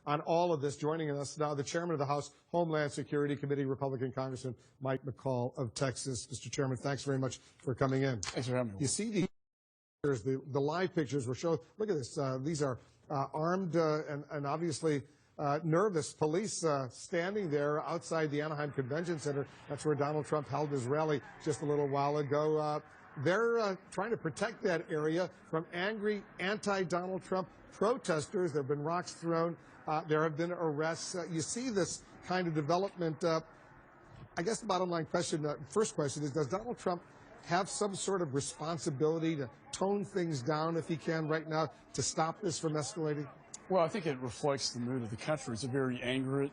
On all of this, joining us now, the chairman of the House Homeland Security Committee, Republican Congressman Mike McCaul of Texas. Mr. Chairman, thanks very much for coming in. Thanks for having me. You see the live pictures were shown. Look at this. These are armed and obviously nervous police standing there outside the Anaheim Convention Center. That's where Donald Trump held his rally just a little while ago. They're trying to protect that area from angry anti-Donald Trump protesters. There have been rocks thrown. There have been arrests. You see this kind of development. I guess the bottom line question, first question is, does Donald Trump have some sort of responsibility to tone things down if he can right now to stop this from escalating? Well, I think it reflects the mood of the country. It's a very angry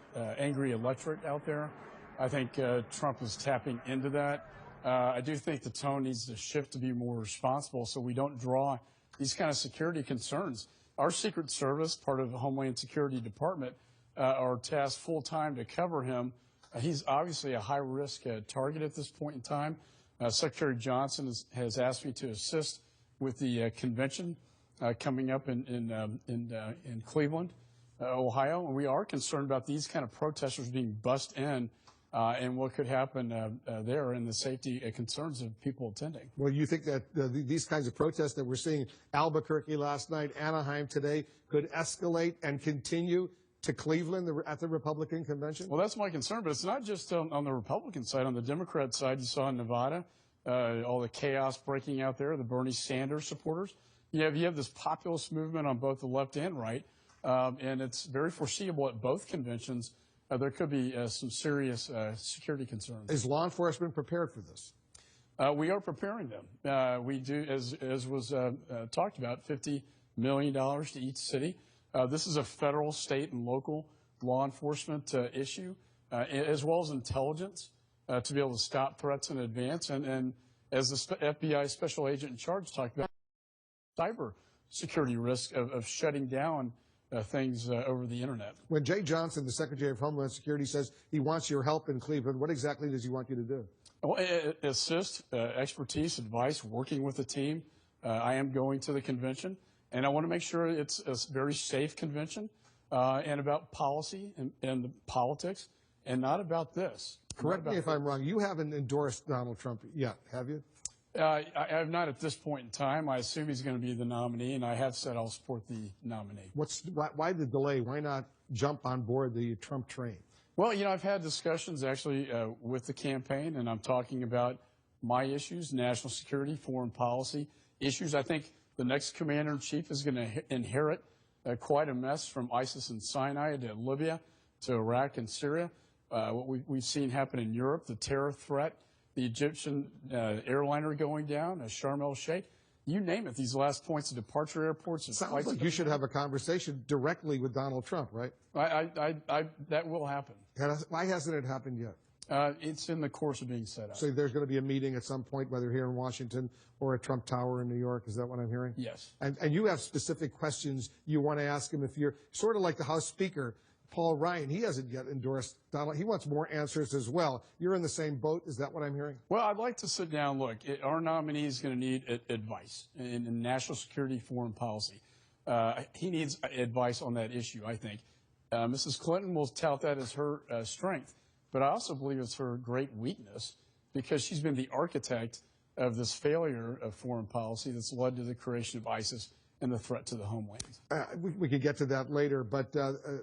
electorate out there. I think Trump is tapping into that. I do think the tone needs to shift to be more responsible so we don't draw these kind of security concerns. Our Secret Service, part of the Homeland Security Department, are tasked full-time to cover him. He's obviously a high-risk target at this point in time. Secretary Johnson has asked me to assist with the convention coming up in Cleveland, Ohio, and we are concerned about these kind of protesters being bussed in and what could happen there and the safety concerns of people attending. Well, you think that these kinds of protests that we're seeing Albuquerque last night, Anaheim today, could escalate and continue to Cleveland at the Republican convention? Well, that's my concern, but it's not just on the Republican side. On the Democrat side, you saw in Nevada all the chaos breaking out there, the Bernie Sanders supporters. You have this populist movement on both the left and right, and it's very foreseeable at both conventions there could be some serious security concerns. Is law enforcement prepared for this? We are preparing them. We do, as was talked about, $50 million to each city. This is a federal, state, and local law enforcement issue, as well as intelligence to be able to stop threats in advance. And as the FBI special agent in charge talked about, cyber security risk of shutting down things over the internet. When Jay Johnson, the Secretary of Homeland Security, says he wants your help in Cleveland, what exactly does he want you to do? Well, assist, expertise, advice, working with the team. I am going to the convention, and I want to make sure it's a very safe convention and about policy and politics, and not about this. Correct me if I'm wrong. You haven't endorsed Donald Trump yet, have you? I have not at this point in time. I assume he's going to be the nominee, and I have said I'll support the nominee. Why the delay? Why not jump on board the Trump train? Well, I've had discussions actually with the campaign, and I'm talking about my issues, national security, foreign policy issues. I think the next commander-in-chief is going to inherit quite a mess from ISIS in Sinai to Libya to Iraq and Syria. What we've seen happen in Europe, the terror threat, the Egyptian airliner going down, Sharm el-Sheikh, you name it, these last points of departure airports. Sounds like you should have a conversation directly with Donald Trump, right? That will happen. Why hasn't it happened yet? It's in the course of being set up. So there's going to be a meeting at some point, whether here in Washington or at Trump Tower in New York. Is that what I'm hearing? Yes. And you have specific questions you want to ask him. If you're sort of like the House Speaker, Paul Ryan, he hasn't yet endorsed Donald. He wants more answers as well. You're in the same boat. Is that what I'm hearing? Well, I'd like to sit down. Look, our nominee is going to need advice in national security, foreign policy. He needs advice on that issue, I think. Mrs. Clinton will tout that as her strength, but I also believe it's her great weakness because she's been the architect of this failure of foreign policy that's led to the creation of ISIS and the threat to the homeland. We could get to that later, but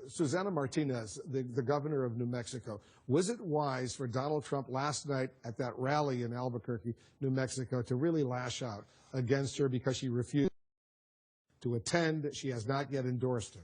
Susana Martinez, the governor of New Mexico, was it wise for Donald Trump last night at that rally in Albuquerque, New Mexico, to really lash out against her because she refused to attend? She has not yet endorsed him.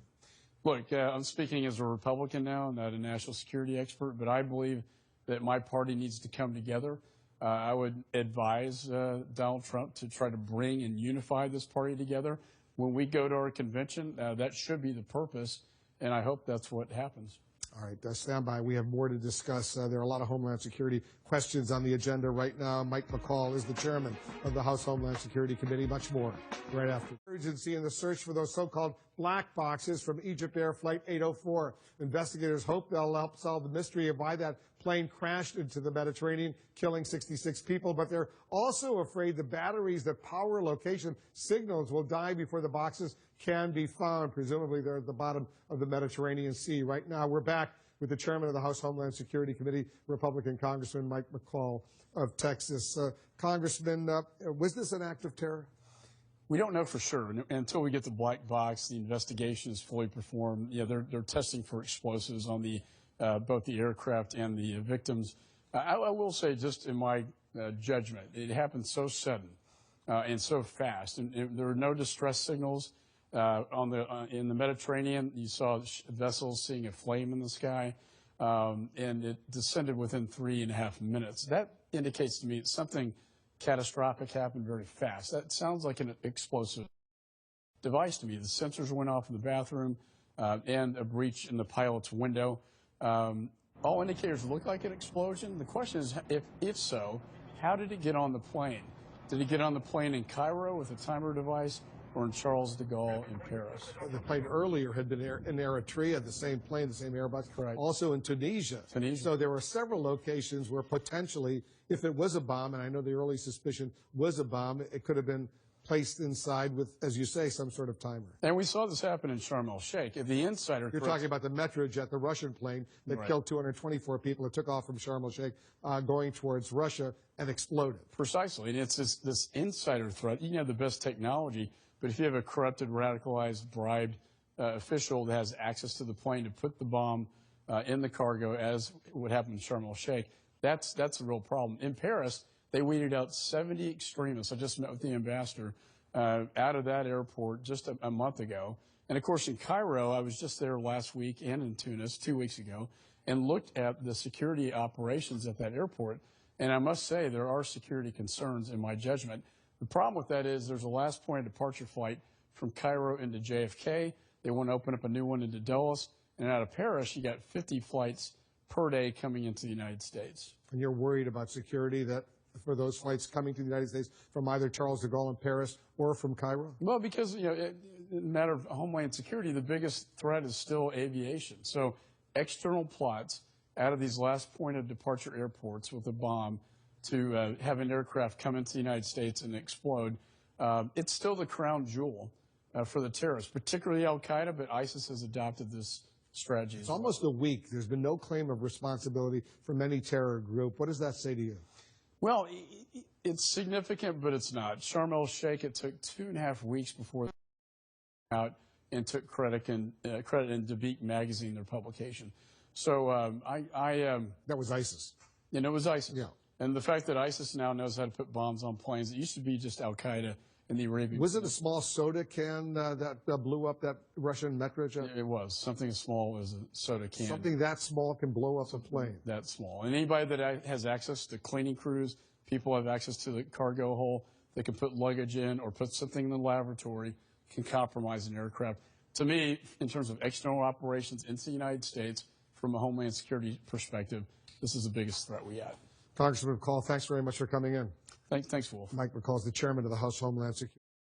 Look, I'm speaking as a Republican now, not a national security expert, but I believe that my party needs to come together. I would advise Donald Trump to try to bring and unify this party together. When we go to our convention, that should be the purpose, and I hope that's what happens. All right, stand by. We have more to discuss. There are a lot of Homeland Security questions on the agenda right now. Mike McCaul is the chairman of the House Homeland Security Committee. Much more right after. Urgency in the search for those so-called black boxes from Egypt Air Flight 804. Investigators hope they'll help solve the mystery of why that plane crashed into the Mediterranean, killing 66 people. But they're also afraid the batteries that power location signals will die before the boxes can be found. Presumably, they're at the bottom of the Mediterranean Sea. Right now, we're back with the chairman of the House Homeland Security Committee, Republican Congressman Mike McCaul of Texas. Congressman, was this an act of terror? We don't know for sure until we get the black box. The investigation is fully performed. Yeah, they're testing for explosives on the both the aircraft and the victims. I will say, just in my judgment, it happened so sudden and so fast, and there were no distress signals in the Mediterranean. You saw vessels seeing a flame in the sky, and it descended within 3.5 minutes. That indicates to me something catastrophic happened very fast. That sounds like an explosive device to me. The sensors went off in the bathroom and a breach in the pilot's window. All indicators look like an explosion. The question is, if so, how did it get on the plane? Did it get on the plane in Cairo with a timer device, or in Charles de Gaulle in Paris? The plane earlier had been in Eritrea, the same plane, the same Airbus. Correct. Also in Tunisia. So there were several locations where potentially, if it was a bomb, and I know the early suspicion was a bomb, it could have been placed inside with, as you say, some sort of timer. And we saw this happen in Sharm el-Sheikh. The insider. You're talking about the Metrojet, the Russian plane that killed 224 people. It took off from Sharm el-Sheikh going towards Russia and exploded. Precisely. And it's this insider threat. You can have the best technology, but if you have a corrupted, radicalized, bribed official that has access to the plane to put the bomb in the cargo, as would happen in Sharm el-Sheikh, that's a real problem. In Paris, they weeded out 70 extremists. I just met with the ambassador out of that airport just a month ago. And, of course, in Cairo, I was just there last week, and in Tunis 2 weeks ago, and looked at the security operations at that airport. And I must say there are security concerns in my judgment. The problem with that is there's a last point of departure flight from Cairo into JFK. They want to open up a new one into Dulles. And out of Paris, you got 50 flights per day coming into the United States. And you're worried about security for those flights coming to the United States from either Charles de Gaulle in Paris or from Cairo? Well, because, in a matter of homeland security, the biggest threat is still aviation. So external plots out of these last point of departure airports with a bomb to have an aircraft come into the United States and explode, it's still the crown jewel for the terrorists, particularly Al-Qaeda, but ISIS has adopted this strategy. It's almost a week. There's been no claim of responsibility from any terror group. What does that say to you? Well, it's significant, but it's not. Sharm el-Sheikh, it took 2.5 weeks before they came out and took credit in Dabiq magazine, their publication. So that was ISIS. And it was ISIS. Yeah. And the fact that ISIS now knows how to put bombs on planes, it used to be just Al-Qaeda in the Arabian. Was it a small soda can that blew up that Russian Metrojet? It was. Something as small as a soda can. Something that small can blow up a plane. That small. And anybody that has access to cleaning crews, people have access to the cargo hole, they can put luggage in or put something in the laboratory, can compromise an aircraft. To me, in terms of external operations into the United States, from a homeland security perspective, this is the biggest threat we have. Congressman McCaul, thanks very much for coming in. Thanks, Wolf. Mike McCaul is the chairman of the House Homeland Security.